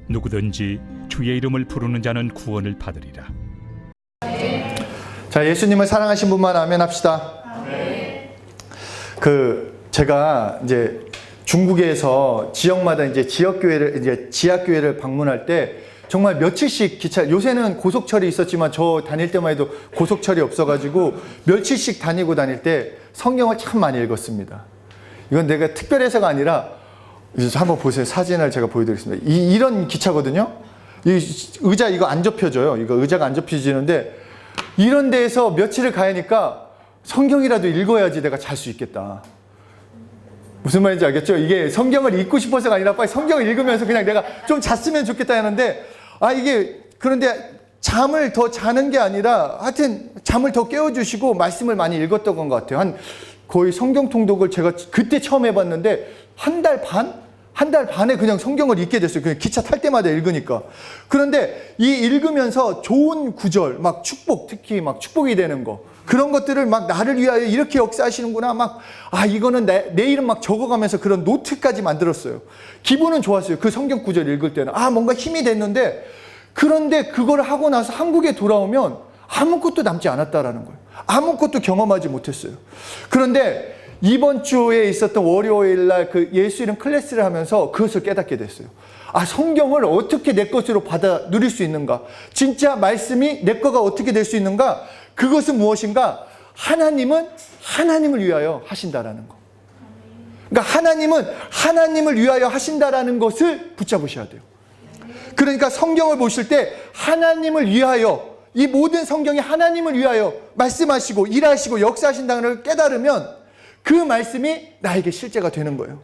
누구든지 주의 이름을 부르는 자는 구원을 받으리라. 자, 예수님을 사랑하신 분만 아멘합시다. 제가 이제 중국에서 지역마다 이제 지하교회를 방문할 때 정말 며칠씩 기차, 요새는 고속철이 있었지만 저 다닐 때만 해도 고속철이 없어가지고 며칠씩 다닐 때 성경을 참 많이 읽었습니다. 이건 내가 특별해서가 아니라 한번 보세요. 사진을 제가 보여드리겠습니다. 이런 기차거든요. 이 의자 이거 안 접혀져요. 이거 의자가 안 접혀지는데 이런 데에서 며칠을 가야니까 성경이라도 읽어야지 내가 잘 수 있겠다. 무슨 말인지 알겠죠? 이게 성경을 읽고 싶어서가 아니라 빨리 성경을 읽으면서 그냥 내가 좀 잤으면 좋겠다 하는데 그런데 잠을 더 자는 게 아니라 하여튼 잠을 더 깨워주시고 말씀을 많이 읽었던 것 같아요. 거의 성경 통독을 제가 그때 처음 해봤는데 한 달 반에 그냥 성경을 읽게 됐어요. 그냥 기차 탈 때마다 읽으니까. 그런데 이 읽으면서 좋은 구절, 막 축복, 특히 막 축복이 되는 거, 그런 것들을 막 나를 위하여 이렇게 역사하시는구나. 이거는 내 이름 막 적어가면서 그런 노트까지 만들었어요. 기분은 좋았어요. 그 성경 구절 읽을 때는. 뭔가 힘이 됐는데, 그런데 그걸 하고 나서 한국에 돌아오면 아무것도 남지 않았다라는 거예요. 아무것도 경험하지 못했어요. 그런데 이번 주에 있었던 월요일 날 그 예수 이름 클래스를 하면서 그것을 깨닫게 됐어요. 성경을 어떻게 내 것으로 받아 누릴 수 있는가? 진짜 말씀이 내 거가 어떻게 될 수 있는가? 그것은 무엇인가? 하나님은 하나님을 위하여 하신다라는 거. 그러니까 하나님은 하나님을 위하여 하신다라는 것을 붙잡으셔야 돼요. 그러니까 성경을 보실 때 하나님을 위하여, 이 모든 성경이 하나님을 위하여 말씀하시고 일하시고 역사하신다는 걸 깨달으면 그 말씀이 나에게 실제가 되는 거예요.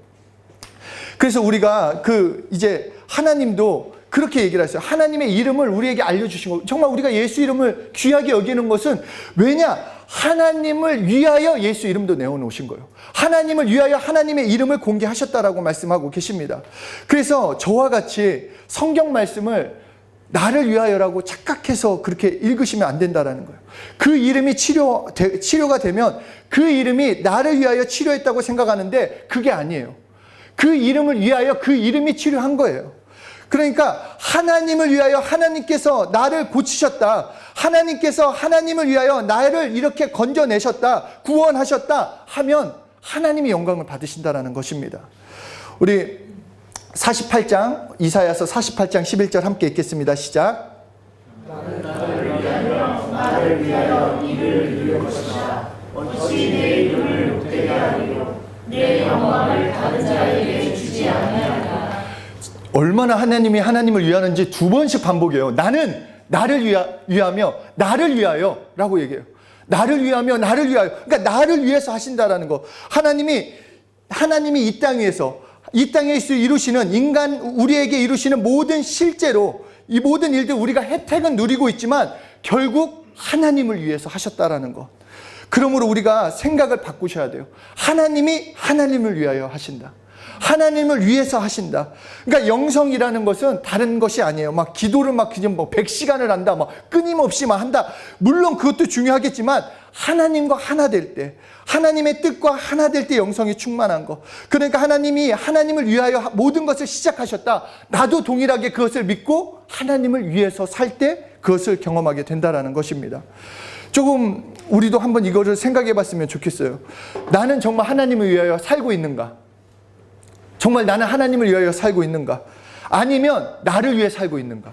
그래서 우리가 이제 하나님도 그렇게 얘기를 했어요. 하나님의 이름을 우리에게 알려주신 거. 정말 우리가 예수 이름을 귀하게 여기는 것은 왜냐? 하나님을 위하여 예수 이름도 내어놓으신 거예요. 하나님을 위하여 하나님의 이름을 공개하셨다라고 말씀하고 계십니다. 그래서 저와 같이 성경 말씀을 나를 위하여라고 착각해서 그렇게 읽으시면 안 된다라는 거예요. 그 이름이 치료가 되면 그 이름이 나를 위하여 치료했다고 생각하는데 그게 아니에요. 그 이름을 위하여 그 이름이 치료한 거예요. 그러니까 하나님을 위하여 하나님께서 나를 고치셨다. 하나님께서 하나님을 위하여 나를 이렇게 건져내셨다. 구원하셨다 하면 하나님이 영광을 받으신다라는 것입니다. 우리 48장, 이사야서 48장 11절 함께 읽겠습니다. 시작. 나를 위하여 이를 이룰 것이다. 어찌 내 이름을 못되게 하리요. 내 영광을 다른 자에게 주지 아니하리라. 얼마나 하나님이 하나님을 위하는지 두 번씩 반복해요. 나는 나를 위하며 나를 위하여 라고 얘기해요. 나를 위하며 나를 위하여. 그러니까 나를 위해서 하신다라는 거. 하나님이 이 땅에서 이루시는 우리에게 이루시는 모든 실제로 이 모든 일들 우리가 혜택은 누리고 있지만 결국 하나님을 위해서 하셨다라는 것. 그러므로 우리가 생각을 바꾸셔야 돼요. 하나님이 하나님을 위하여 하신다. 하나님을 위해서 하신다. 그러니까 영성이라는 것은 다른 것이 아니에요. 기도를 100시간을 한다. 끊임없이 한다. 물론 그것도 중요하겠지만 하나님과 하나 될 때, 하나님의 뜻과 하나 될 때 영성이 충만한 거. 그러니까 하나님이 하나님을 위하여 모든 것을 시작하셨다. 나도 동일하게 그것을 믿고 하나님을 위해서 살 때 그것을 경험하게 된다라는 것입니다. 조금 우리도 한번 이거를 생각해 봤으면 좋겠어요. 나는 정말 하나님을 위하여 살고 있는가? 정말 나는 하나님을 위하여 살고 있는가? 아니면 나를 위해 살고 있는가?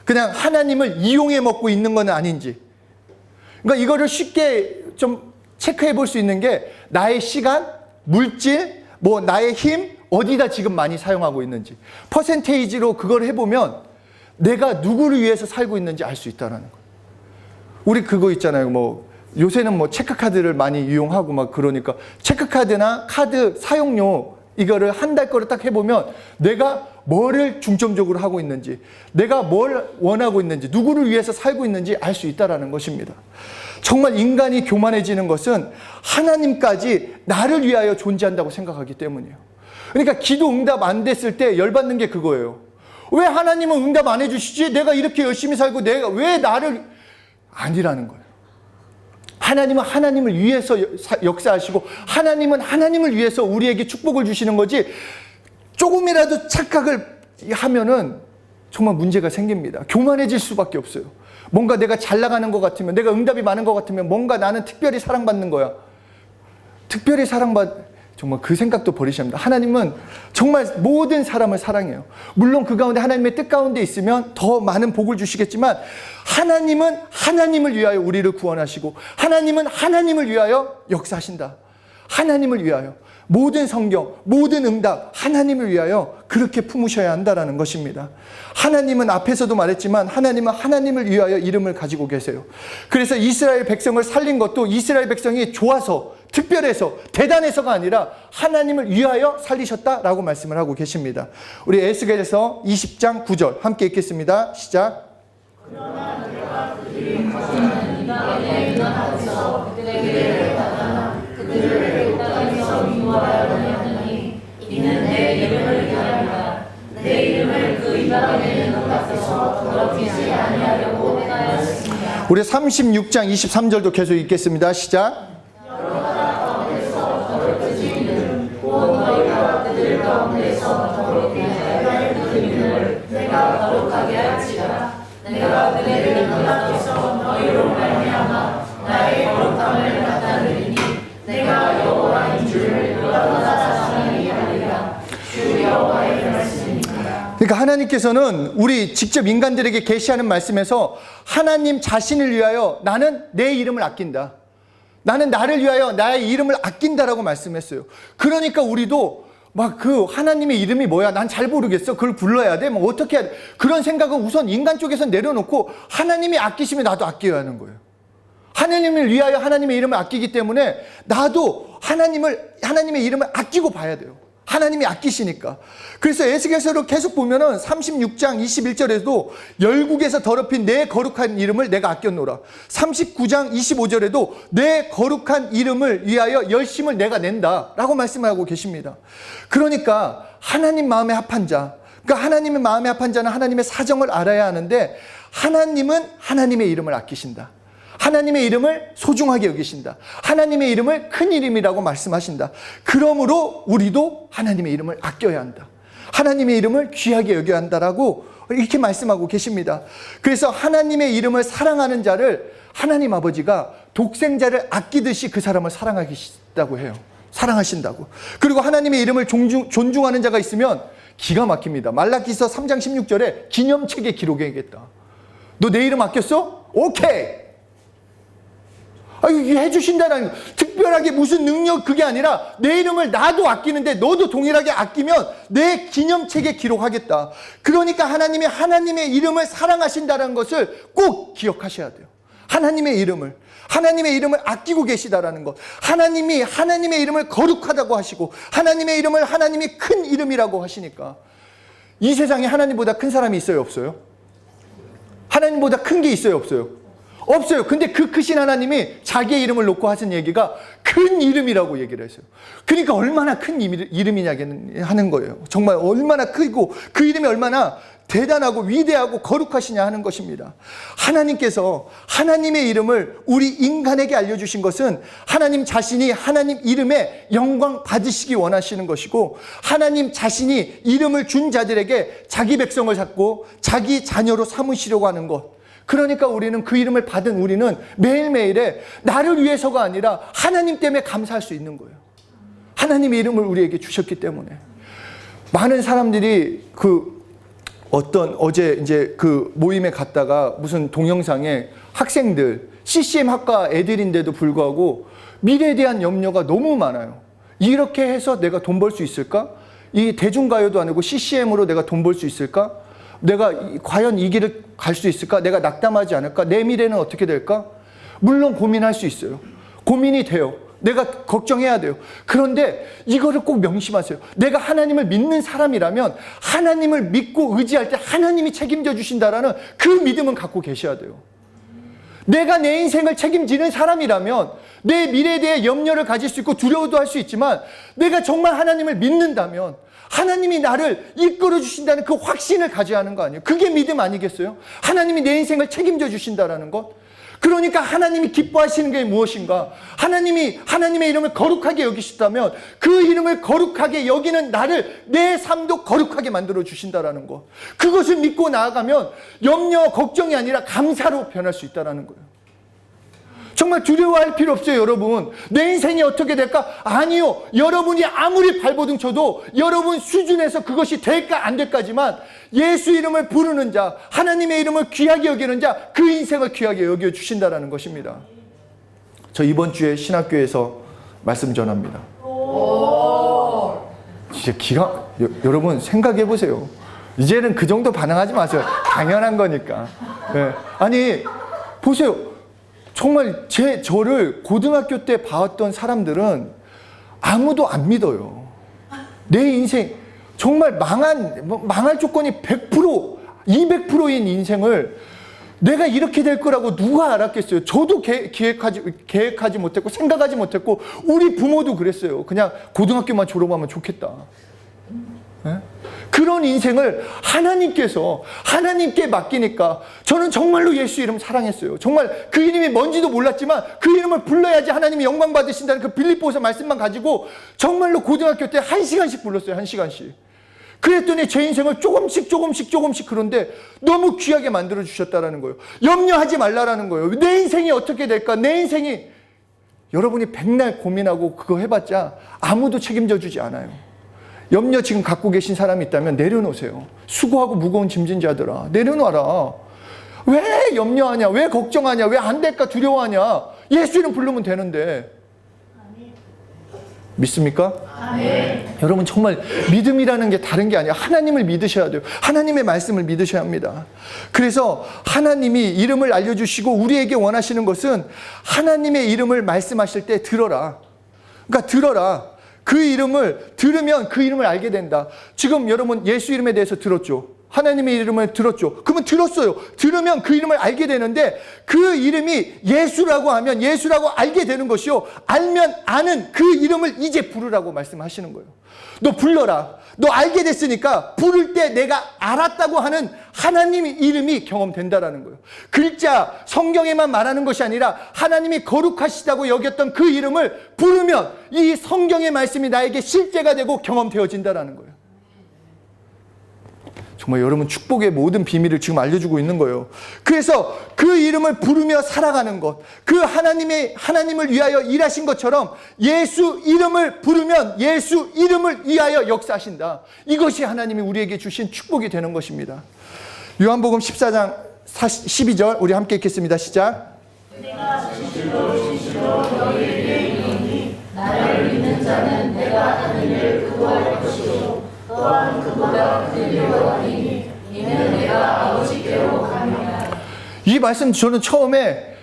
그냥 하나님을 이용해 먹고 있는 건 아닌지. 그러니까 이거를 쉽게 좀 체크해 볼 수 있는 게 나의 시간, 물질, 나의 힘, 어디다 지금 많이 사용하고 있는지. 퍼센테이지로 그걸 해보면 내가 누구를 위해서 살고 있는지 알 수 있다는 거예요. 우리 그거 있잖아요. 요새는 체크카드를 많이 이용하고 그러니까 체크카드나 카드 사용료 이거를 한 달 거를 딱 해보면 내가 뭐를 중점적으로 하고 있는지, 내가 뭘 원하고 있는지, 누구를 위해서 살고 있는지 알 수 있다는 것입니다. 정말 인간이 교만해지는 것은 하나님까지 나를 위하여 존재한다고 생각하기 때문이에요. 그러니까 기도 응답 안 됐을 때 열받는 게 그거예요. 왜 하나님은 응답 안 해주시지? 내가 이렇게 열심히 살고 내가 왜 나를... 아니라는 거예요. 하나님은 하나님을 위해서 역사하시고 하나님은 하나님을 위해서 우리에게 축복을 주시는 거지, 조금이라도 착각을 하면은 정말 문제가 생깁니다. 교만해질 수밖에 없어요. 뭔가 내가 잘 나가는 것 같으면, 내가 응답이 많은 것 같으면 뭔가 나는 특별히 사랑받는 거야. 특별히 정말 그 생각도 버리셔야 합니다. 하나님은 정말 모든 사람을 사랑해요. 물론 그 가운데 하나님의 뜻 가운데 있으면 더 많은 복을 주시겠지만, 하나님은 하나님을 위하여 우리를 구원하시고, 하나님은 하나님을 위하여 역사하신다. 하나님을 위하여. 모든 성경, 모든 응답, 하나님을 위하여 그렇게 품으셔야 한다는 것입니다. 하나님은 앞에서도 말했지만, 하나님은 하나님을 위하여 이름을 가지고 계세요. 그래서 이스라엘 백성을 살린 것도 이스라엘 백성이 좋아서, 특별해서, 대단해서가 아니라 하나님을 위하여 살리셨다라고 말씀을 하고 계십니다. 우리 에스겔서 20장 9절 함께 읽겠습니다. 시작. 그러나 내가 그들이 거절하는 이방인의 앞에서 그들에게 나타나 그들을 내 땅에서 미워하여 하였더니 이는 내 이름을 위하여라. 내 이름을 그 이방인의 눈 앞에서 더럽히지 아니하려고 행하였습니다. 우리 36장 23절도 계속 읽겠습니다. 시작. 여러 나라 가운데서 더럽혀지는 곧 너희가 그들 가운데서 더럽게 하여 그 이름을 내가 거룩하게 할지라. 내가 그들의 눈 앞에서 너희로 말미암아 나의 거룩함을 나타내리니 내가 여호와인 줄을 너희가 자신이 알리라. 주 여호와의 말씀입니다. 그러니까 하나님께서는 우리 직접 인간들에게 계시하는 말씀에서 하나님 자신을 위하여 나는 내 이름을 아낀다. 나는 나를 위하여 나의 이름을 아낀다라고 말씀했어요. 그러니까 우리도 막 그 하나님의 이름이 뭐야? 난 잘 모르겠어. 그걸 불러야 돼? 뭐 어떻게 해야 돼? 그런 생각은 우선 인간 쪽에서 내려놓고 하나님이 아끼시면 나도 아껴야 하는 거예요. 하나님을 위하여 하나님의 이름을 아끼기 때문에 나도 하나님의 이름을 아끼고 봐야 돼요. 하나님이 아끼시니까. 그래서 에스겔서를 계속 보면은 36장 21절에도 열국에서 더럽힌 내 거룩한 이름을 내가 아꼈노라. 39장 25절에도 내 거룩한 이름을 위하여 열심을 내가 낸다 라고 말씀을 하고 계십니다. 그러니까 하나님 마음에 합한 자, 그러니까 하나님의 마음에 합한 자는 하나님의 사정을 알아야 하는데, 하나님은 하나님의 이름을 아끼신다. 하나님의 이름을 소중하게 여기신다. 하나님의 이름을 큰 이름이라고 말씀하신다. 그러므로 우리도 하나님의 이름을 아껴야 한다. 하나님의 이름을 귀하게 여겨야 한다라고 이렇게 말씀하고 계십니다. 그래서 하나님의 이름을 사랑하는 자를 하나님 아버지가 독생자를 아끼듯이 그 사람을 사랑하신다고 해요. 사랑하신다고. 그리고 하나님의 이름을 존중하는 자가 있으면 기가 막힙니다. 말라기서 3장 16절에 기념책에 기록해야겠다. 너 내 이름 아꼈어? 오케이. 이게 해주신다는 거. 특별하게 무슨 능력 그게 아니라 내 이름을 나도 아끼는데 너도 동일하게 아끼면 내 기념책에 기록하겠다. 그러니까 하나님이 하나님의 이름을 사랑하신다는 것을 꼭 기억하셔야 돼요. 하나님의 이름을 아끼고 계시다라는 것. 하나님이 하나님의 이름을 거룩하다고 하시고 하나님의 이름을 하나님이 큰 이름이라고 하시니까 이 세상에 하나님보다 큰 사람이 있어요, 없어요? 하나님보다 큰 게 있어요, 없어요? 없어요. 근데 그 크신 하나님이 자기의 이름을 놓고 하신 얘기가 큰 이름이라고 얘기를 했어요. 그러니까 얼마나 큰 이름이냐 하는 거예요. 정말 얼마나 크고 그 이름이 얼마나 대단하고 위대하고 거룩하시냐 하는 것입니다. 하나님께서 하나님의 이름을 우리 인간에게 알려주신 것은 하나님 자신이 하나님 이름에 영광 받으시기 원하시는 것이고, 하나님 자신이 이름을 준 자들에게 자기 백성을 잡고 자기 자녀로 삼으시려고 하는 것. 그러니까 우리는 그 이름을 받은 우리는 매일매일에 나를 위해서가 아니라 하나님 때문에 감사할 수 있는 거예요. 하나님의 이름을 우리에게 주셨기 때문에. 많은 사람들이 어제 이제 그 모임에 갔다가 무슨 동영상에 학생들, CCM 학과 애들인데도 불구하고 미래에 대한 염려가 너무 많아요. 이렇게 해서 내가 돈 벌 수 있을까? 이 대중가요도 아니고 CCM으로 내가 돈 벌 수 있을까? 내가 과연 이 길을 갈 수 있을까? 내가 낙담하지 않을까? 내 미래는 어떻게 될까? 물론 고민할 수 있어요. 고민이 돼요. 내가 걱정해야 돼요. 그런데 이거를 꼭 명심하세요. 내가 하나님을 믿는 사람이라면 하나님을 믿고 의지할 때 하나님이 책임져 주신다라는 그 믿음은 갖고 계셔야 돼요. 내가 내 인생을 책임지는 사람이라면 내 미래에 대해 염려를 가질 수 있고 두려워도 할 수 있지만, 내가 정말 하나님을 믿는다면 하나님이 나를 이끌어 주신다는 그 확신을 가져야 하는 거 아니에요? 그게 믿음 아니겠어요? 하나님이 내 인생을 책임져 주신다라는 것. 그러니까 하나님이 기뻐하시는 게 무엇인가? 하나님이 하나님의 이름을 거룩하게 여기시다면 그 이름을 거룩하게 여기는 나를, 내 삶도 거룩하게 만들어 주신다라는 것. 그것을 믿고 나아가면 염려, 걱정이 아니라 감사로 변할 수 있다라는 거예요. 정말 두려워할 필요 없어요, 여러분. 내 인생이 어떻게 될까? 아니요. 여러분이 아무리 발버둥 쳐도 여러분 수준에서 그것이 될까 안 될까지만 예수 이름을 부르는 자, 하나님의 이름을 귀하게 여기는 자, 그 인생을 귀하게 여겨주신다는 것입니다. 저 이번 주에 신학교에서 말씀 전합니다. 진짜 여러분 생각해 보세요. 이제는 그 정도 반응하지 마세요. 당연한 거니까. 네. 아니, 보세요. 정말 저를 고등학교 때 봐왔던 사람들은 아무도 안 믿어요. 내 인생, 정말 망할 조건이 100%, 200%인 인생을 내가 이렇게 될 거라고 누가 알았겠어요? 저도 계획하지 못했고, 생각하지 못했고, 우리 부모도 그랬어요. 그냥 고등학교만 졸업하면 좋겠다. 네? 그런 인생을 하나님께 맡기니까 저는 정말로 예수 이름 사랑했어요. 정말 그 이름이 뭔지도 몰랐지만 그 이름을 불러야지 하나님이 영광 받으신다는 그 빌립보서 말씀만 가지고 정말로 고등학교 때 1시간씩 불렀어요. 1시간씩. 그랬더니 제 인생을 조금씩 그런데 너무 귀하게 만들어 주셨다라는 거예요. 염려하지 말라라는 거예요. 내 인생이 어떻게 될까? 내 인생이, 여러분이 백날 고민하고 그거 해봤자 아무도 책임져 주지 않아요. 염려 지금 갖고 계신 사람이 있다면 내려놓으세요. 수고하고 무거운 짐진 자들아, 내려놔라. 왜 염려하냐? 왜 걱정하냐? 왜 안 될까 두려워하냐? 예수 이름 부르면 되는데. 믿습니까? 아멘. 여러분 정말 믿음이라는 게 다른 게 아니야. 하나님을 믿으셔야 돼요. 하나님의 말씀을 믿으셔야 합니다. 그래서 하나님이 이름을 알려주시고 우리에게 원하시는 것은 하나님의 이름을 말씀하실 때 들어라. 그러니까 들어라. 그 이름을 들으면 그 이름을 알게 된다. 지금 여러분 예수 이름에 대해서 들었죠? 하나님의 이름을 들었죠? 그러면 들었어요. 들으면 그 이름을 알게 되는데 그 이름이 예수라고 하면 예수라고 알게 되는 것이요. 알면 아는 그 이름을 이제 부르라고 말씀하시는 거예요. 너 불러라. 너 알게 됐으니까 부를 때 내가 알았다고 하는 하나님의 이름이 경험된다라는 거예요. 글자, 성경에만 말하는 것이 아니라 하나님이 거룩하시다고 여겼던 그 이름을 부르면 이 성경의 말씀이 나에게 실제가 되고 경험되어진다라는 거예요. 정말 여러분 축복의 모든 비밀을 지금 알려주고 있는 거예요. 그래서 그 이름을 부르며 살아가는 것, 그 하나님을 위하여 일하신 것처럼 예수 이름을 부르면 예수 이름을 위하여 역사하신다. 이것이 하나님이 우리에게 주신 축복이 되는 것입니다. 요한복음 14장 12절 우리 함께 읽겠습니다. 시작. 내가 진실로 너희에게 이르노니 나를 믿는 자는 내가 하는 일을 그도 할 것이요 또한 그보다 큰 일을 하리니 이는 내가 아버지께로 가느니라. 이 말씀 저는 처음에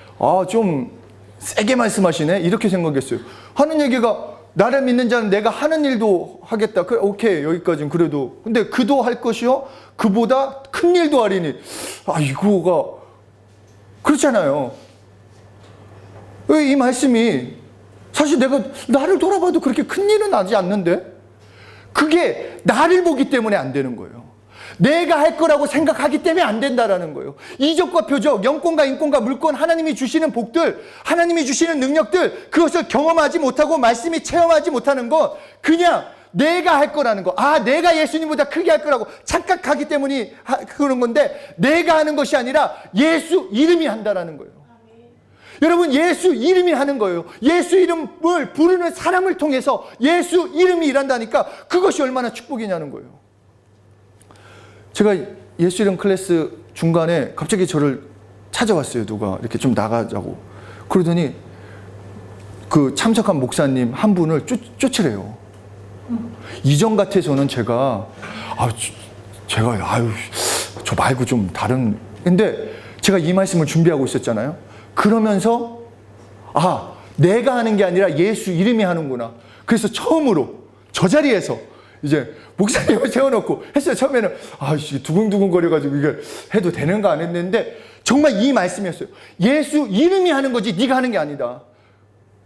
좀 세게 말씀하시네 이렇게 생각했어요. 하는 얘기가 나를 믿는 자는 내가 하는 일도 하겠다. 그래, 오케이, 여기까지는 그래도. 근데 그도 할 것이요 그보다 큰 일도 하리니. 이거가 그렇잖아요. 이 말씀이 사실 내가 나를 돌아봐도 그렇게 큰 일은 하지 않는데 그게 나를 보기 때문에 안 되는 거예요. 내가 할 거라고 생각하기 때문에 안 된다라는 거예요. 이적과 표적, 영권과 인권과 물권, 하나님이 주시는 복들, 하나님이 주시는 능력들, 그것을 경험하지 못하고 말씀이 체험하지 못하는 건 그냥 내가 할 거라는 거. 내가 예수님보다 크게 할 거라고 착각하기 때문에 그런 건데 내가 하는 것이 아니라 예수 이름이 한다라는 거예요. 여러분 예수 이름이 하는 거예요. 예수 이름을 부르는 사람을 통해서 예수 이름이 일한다니까 그것이 얼마나 축복이냐는 거예요. 제가 예수 이름 클래스 중간에 갑자기 저를 찾아왔어요. 누가 이렇게 좀 나가자고. 그러더니 그 참석한 목사님 한 분을 쫓으래요. 이전 같아서는 제가 저 말고 좀 다른. 근데 제가 이 말씀을 준비하고 있었잖아요. 그러면서 내가 하는 게 아니라 예수 이름이 하는구나. 그래서 처음으로 저 자리에서 이제 목사님을 세워놓고 했어요. 처음에는 두근두근 거려가지고 이게 해도 되는가 안 했는데 정말 이 말씀이었어요. 예수 이름이 하는 거지 네가 하는 게 아니다.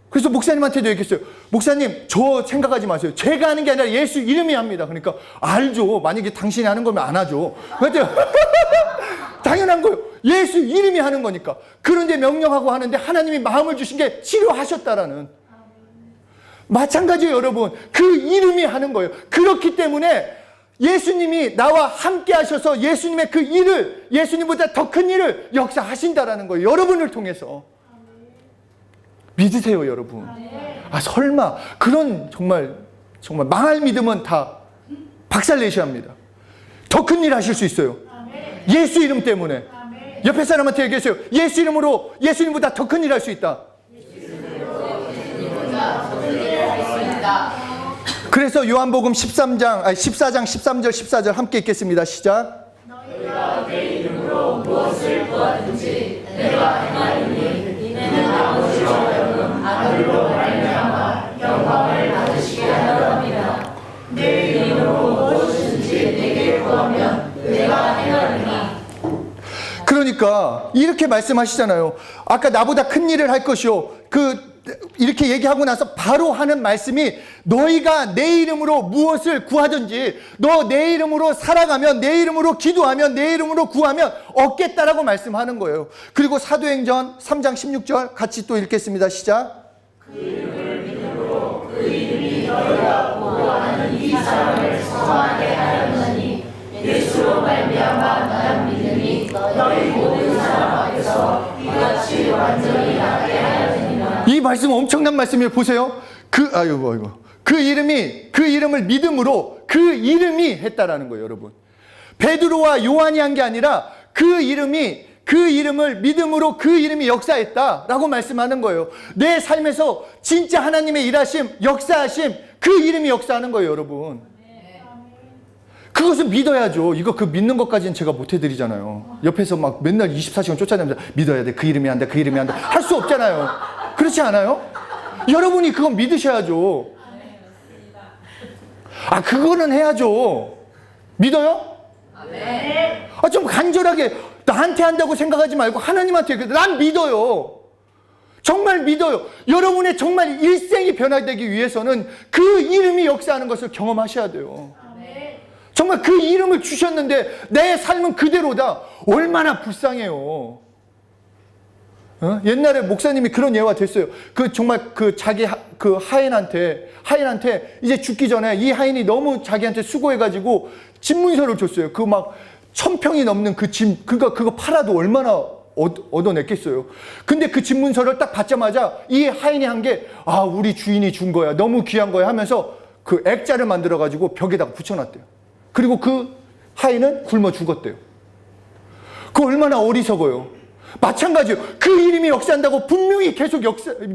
그래서 목사님한테도 얘기했어요. 목사님 저 생각하지 마세요. 제가 하는 게 아니라 예수 이름이 합니다. 그러니까 알죠. 만약에 당신이 하는 거면 안 하죠. 당연한 거예요. 예수 이름이 하는 거니까. 그런데 명령하고 하는데 하나님이 마음을 주신 게 치료하셨다라는. 마찬가지예요, 여러분. 그 이름이 하는 거예요. 그렇기 때문에 예수님이 나와 함께 하셔서 예수님의 그 일을, 예수님보다 더 큰 일을 역사하신다라는 거예요. 여러분을 통해서. 믿으세요, 여러분. 아, 설마 그런 정말 망할 믿음은 다 박살내셔야 합니다. 더 큰 일 하실 수 있어요. 예수 이름 때문에. 옆에 사람한테 얘기하세요. 예수 이름으로 예수님보다 더 큰 일 할 수 있다. 그래서 요한복음 14장 13절 14절 함께 읽겠습니다. 시작. 너희가 내 이름으로 무엇을 구하든지 내가 행하리니 이는 아버지로 하여금 아들로 말미암아 영광을 받으시게 하려 함이라. 내 이름으로 무엇이든지 내게 구하면 내가 행하리니. 그러니까 이렇게 말씀하시잖아요. 아까 나보다 큰 일을 할 것이요. 이렇게 얘기하고 나서 바로 하는 말씀이 너희가 내 이름으로 무엇을 구하든지 너 내 이름으로 살아가면 내 이름으로 기도하면 내 이름으로 구하면 얻겠다라고 말씀하는 거예요. 그리고 사도행전 3장 16절 같이 또 읽겠습니다. 시작. 그 이름을 믿음으로 그 이름이 너희가 구하는 이 사람을 성하게 하였느니 예수로 말미암아 나는 믿음이 너희 모든 사람 앞에서 이같이 완전히 낫게 하였느니라. 이 말씀 엄청난 말씀이에요. 보세요. 그 이름을 믿음으로 그 이름이 했다라는 거예요, 여러분. 베드로와 요한이 한 게 아니라 그 이름을 믿음으로 그 이름이 역사했다라고 말씀하는 거예요. 내 삶에서 진짜 하나님의 일하심, 역사하심, 그 이름이 역사하는 거예요, 여러분. 그것을 믿어야죠. 이거 믿는 것까지는 제가 못 해드리잖아요. 옆에서 막 맨날 24시간 쫓아다니면서 믿어야 돼. 그 이름이 한다. 그 이름이 한다. 할 수 없잖아요. 그렇지 않아요? 여러분이 그건 믿으셔야죠. 아, 그거는 해야죠. 믿어요? 네. 아, 좀 간절하게 나한테 한다고 생각하지 말고 하나님한테 난 믿어요. 정말 믿어요. 여러분의 정말 일생이 변화되기 위해서는 그 이름이 역사하는 것을 경험하셔야 돼요. 정말 그 이름을 주셨는데 내 삶은 그대로다. 얼마나 불쌍해요. 옛날에 목사님이 그런 예화 됐어요. 정말 자기 하인한테 이제 죽기 전에 이 하인이 너무 자기한테 수고해가지고 집문서를 줬어요. 막 1000평이 넘는 그거 팔아도 얼마나 얻어냈겠어요. 근데 그 집문서를 딱 받자마자 이 하인이 한 게, 우리 주인이 준 거야. 너무 귀한 거야 하면서 그 액자를 만들어가지고 벽에다가 붙여놨대요. 그리고 그 하인은 굶어 죽었대요. 그 얼마나 어리석어요. 마찬가지예요. 그 이름이 역사한다고 분명히 계속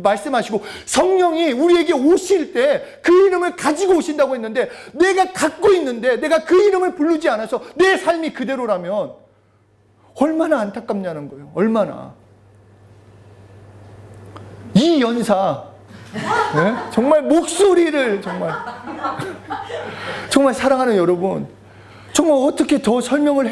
말씀하시고 성령이 우리에게 오실 때 그 이름을 가지고 오신다고 했는데 내가 갖고 있는데 내가 그 이름을 부르지 않아서 내 삶이 그대로라면 얼마나 안타깝냐는 거예요. 얼마나. 이 연사 네? 정말 목소리를 정말 사랑하는 여러분, 정말 어떻게 더 설명을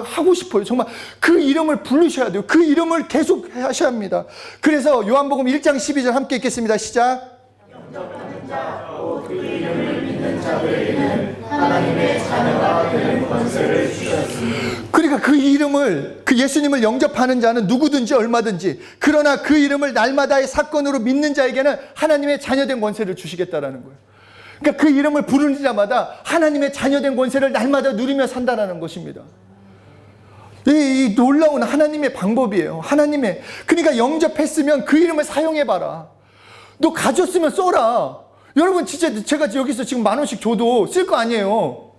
하고 싶어요. 정말 그 이름을 부르셔야 돼요. 그 이름을 계속 하셔야 합니다. 그래서 요한복음 1장 12절 함께 읽겠습니다. 시작. 영접하는 자, 그 이름을 믿는 자들에게는 하나님의 자녀가 되는 권세를 주셨으니. 그러니까 그 이름을, 그 예수님을 영접하는 자는 누구든지 얼마든지, 그러나 그 이름을 날마다의 사건으로 믿는 자에게는 하나님의 자녀된 권세를 주시겠다라는 거예요. 그러니까 그 이름을 부르는 자마다 하나님의 자녀된 권세를 날마다 누리며 산다라는 것입니다. 이 놀라운 하나님의 방법이에요. 그러니까 영접했으면 그 이름을 사용해봐라. 너 가졌으면 써라. 여러분, 진짜 제가 여기서 지금 10,000원씩 줘도 쓸 거 아니에요.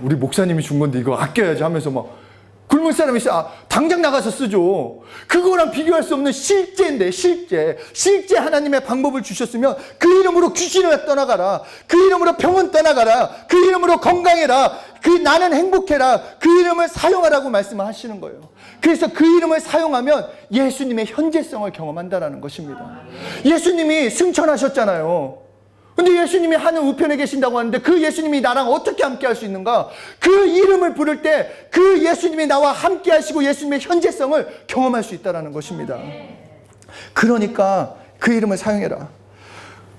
우리 목사님이 준 건데 이거 아껴야지 하면서 막 굶을 사람이 있어. 당장 나가서 쓰죠. 그거랑 비교할 수 없는 실제인데, 실제 하나님의 방법을 주셨으면 그 이름으로 귀신을 떠나가라. 그 이름으로 병은 떠나가라. 그 이름으로 건강해라. 나는 행복해라. 그 이름을 사용하라고 말씀하시는 거예요. 그래서 그 이름을 사용하면 예수님의 현재성을 경험한다는 것입니다. 예수님이 승천하셨잖아요. 근데 예수님이 하늘 우편에 계신다고 하는데 그 예수님이 나랑 어떻게 함께 할 수 있는가? 그 이름을 부를 때 그 예수님이 나와 함께 하시고 예수님의 현재성을 경험할 수 있다는 것입니다. 그러니까 그 이름을 사용해라.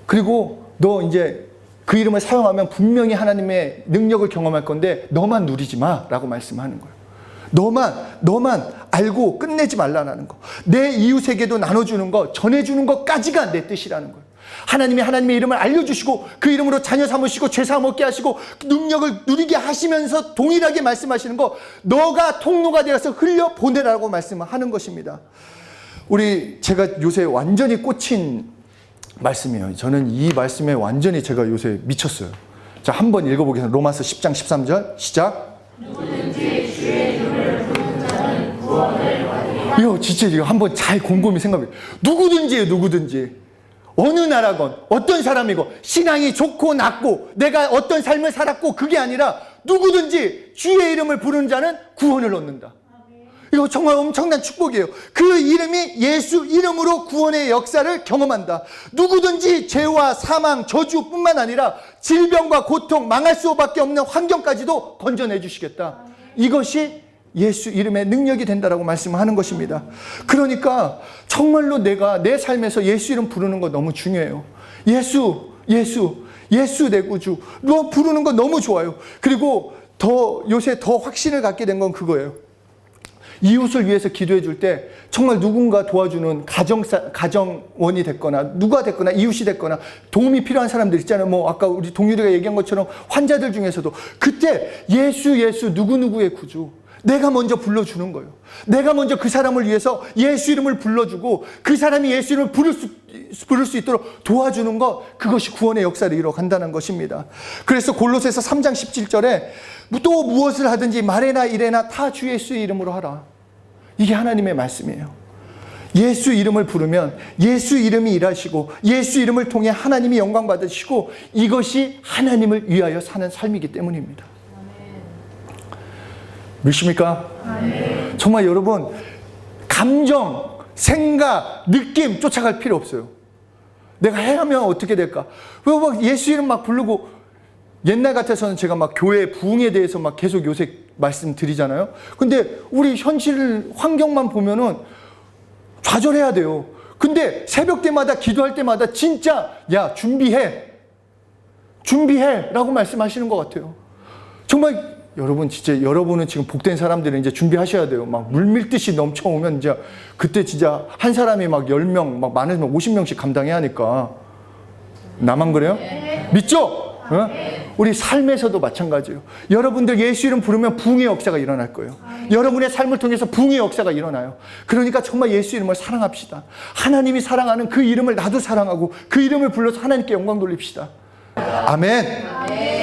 그리고 너 이제 그 이름을 사용하면 분명히 하나님의 능력을 경험할 건데 너만 누리지 마 라고 말씀하는 거예요. 너만 알고 끝내지 말라는 거. 내 이웃에게도 나눠주는 거, 전해주는 것까지가 내 뜻이라는 거예요. 하나님이 하나님의 이름을 알려주시고 그 이름으로 자녀 삼으시고 죄 사함 얻게 하시고 능력을 누리게 하시면서 동일하게 말씀하시는 거, 너가 통로가 되어서 흘려 보내라고 말씀하는 것입니다. 제가 요새 완전히 꽂힌 말씀이에요. 저는 이 말씀에 완전히 제가 요새 미쳤어요. 자, 한번 읽어보겠습니다. 로마서 10장 13절 시작. 누구든지 주의 이름을 부르는 자는 구원을 받으리라. 이거 진짜 이거 한번 잘 곰곰이 생각해. 누구든지예요, 누구든지. 어느 나라건 어떤 사람이고 신앙이 좋고 낮고 내가 어떤 삶을 살았고 그게 아니라 누구든지 주의 이름을 부르는 자는 구원을 얻는다. 이거 정말 엄청난 축복이에요. 그 이름이 예수 이름으로 구원의 역사를 경험한다. 누구든지 죄와 사망, 저주뿐만 아니라 질병과 고통, 망할 수밖에 없는 환경까지도 건져내 주시겠다. 이것이 예수 이름의 능력이 된다라고 말씀하는 것입니다. 그러니까 정말로 내가 내 삶에서 예수 이름 부르는 거 너무 중요해요. 예수 내 구주. 너 부르는 거 너무 좋아요. 그리고 요새 더 확신을 갖게 된 건 그거예요. 이웃을 위해서 기도해 줄 때 정말 누군가 도와주는 가정원이 됐거나 누가 됐거나 이웃이 됐거나 도움이 필요한 사람들 있잖아요. 아까 우리 동유리가 얘기한 것처럼 환자들 중에서도 그때 예수 누구누구의 구주. 내가 먼저 불러주는 거예요. 내가 먼저 그 사람을 위해서 예수 이름을 불러주고 그 사람이 예수 이름을 부를 수 있도록 도와주는 것, 그것이 구원의 역사를 이뤄간다는 것입니다. 그래서 골로새서 3장 17절에 또 무엇을 하든지 말에나 이래나 다 주 예수의 이름으로 하라. 이게 하나님의 말씀이에요. 예수 이름을 부르면 예수 이름이 일하시고 예수 이름을 통해 하나님이 영광 받으시고 이것이 하나님을 위하여 사는 삶이기 때문입니다. 믿습니까? 정말 여러분, 감정, 생각, 느낌 쫓아갈 필요 없어요. 내가 하면 어떻게 될까? 왜 막 예수 이름 막 부르고, 옛날 같아서는 제가 막 교회 부흥에 대해서 막 계속 요새 말씀드리잖아요. 근데 우리 현실 환경만 보면은 좌절해야 돼요. 근데 새벽 때마다 기도할 때마다 진짜 야 준비해 라고 말씀하시는 것 같아요. 정말 여러분, 진짜 여러분은 지금 복된 사람들은 이제 준비하셔야 돼요. 막 물밀듯이 넘쳐오면 이제 그때 진짜 한 사람이 막 10명, 막 많으면 50명씩 감당해야 하니까. 나만 그래요? 믿죠? 우리 삶에서도 마찬가지예요. 여러분들 예수 이름 부르면 부흥의 역사가 일어날 거예요. 여러분의 삶을 통해서 부흥의 역사가 일어나요. 그러니까 정말 예수 이름을 사랑합시다. 하나님이 사랑하는 그 이름을 나도 사랑하고 그 이름을 불러서 하나님께 영광 돌립시다. 아멘.